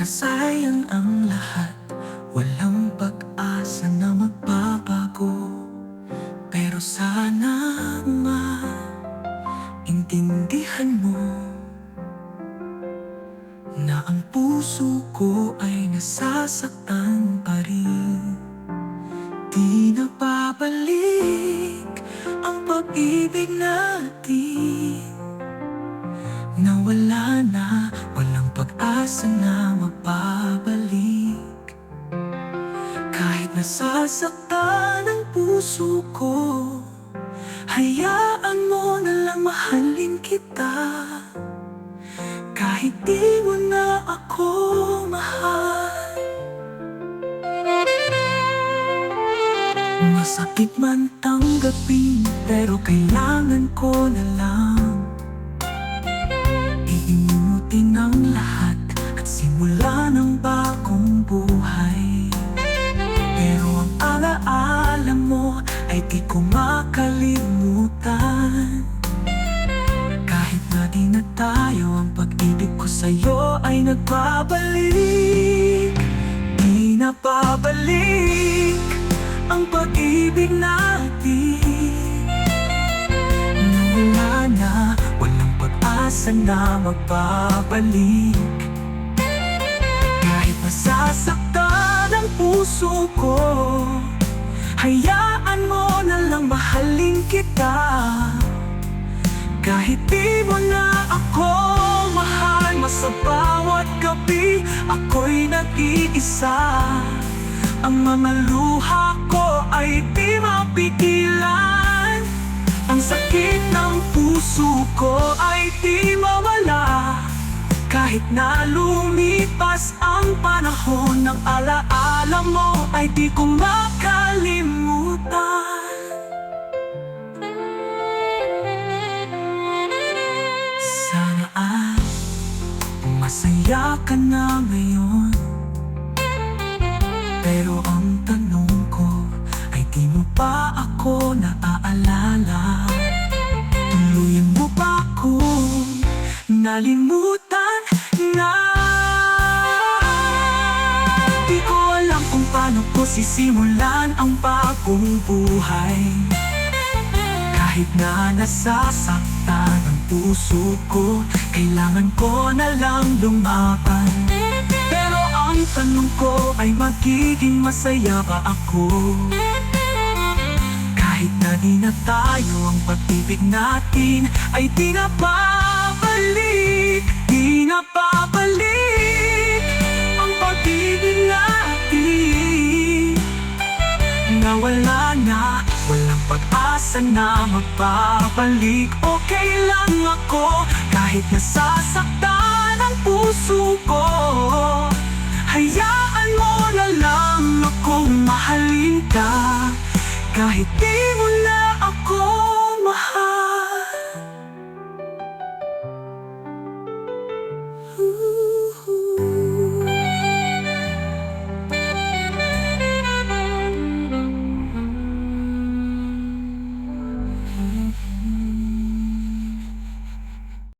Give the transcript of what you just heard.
nasayang ang lahat. Walang pag-asa na magbabago. Pero sana maintindihan mo na ang puso ko ay nasasaktan pa rin. Di na babalik ang pag-ibig natin. Nawala na, walang pag-asa na magbabalik. Kahit nasasaktan ang puso ko, hayaan mo na lang mahalin kita. Kahit di mo na ako mahal. Masakit man tanggapin, pero kailangan ko na lang iimutin ang lahat at simula ng bagong buhay. Pero ang alaala mo ay di ko makalimutan. Kahit na di na tayo, ang pag-ibig ko sa'yo ay nagbabalik. Di na babalik ang pag-ibig natin. Nawala na, walang pag-asa na magbabalik. Kahit masasaktan ang puso ko, hayaan mo na lang mahalin kita. Kahit di mo na ako mahal, sa bawat gabi ako'y nag-iisa. Ang mga luha ko ay di mapigilan. Ang sakit ng puso ko ay di mawala. Kahit na lumipas ang panahon, ng alaala mo ay di ko makalimutan. Sana ay masaya ka na ngayon. Pero ang tanong ko ay di mo pa ako naaalala. Tuluyan mo ba akong nalimutan na? Di ko alam kung paano ko sisimulan ang bagong buhay. Kahit na nasasaktan ang puso ko, kailangan ko na lang lumaban. Pero ang tanong ko ay magiging masaya ba ako? Kahit na di na tayo, ang pag-ibig natin ay di na babalik. Di na babalik ang pag-ibig natin. Nawala na, walang pag-asa na magbabalik. Okay lang ako kahit nasasaktan ang puso ko. Hayaan mo na lang akong mahalin ka. Kahit di mo na ako mahal.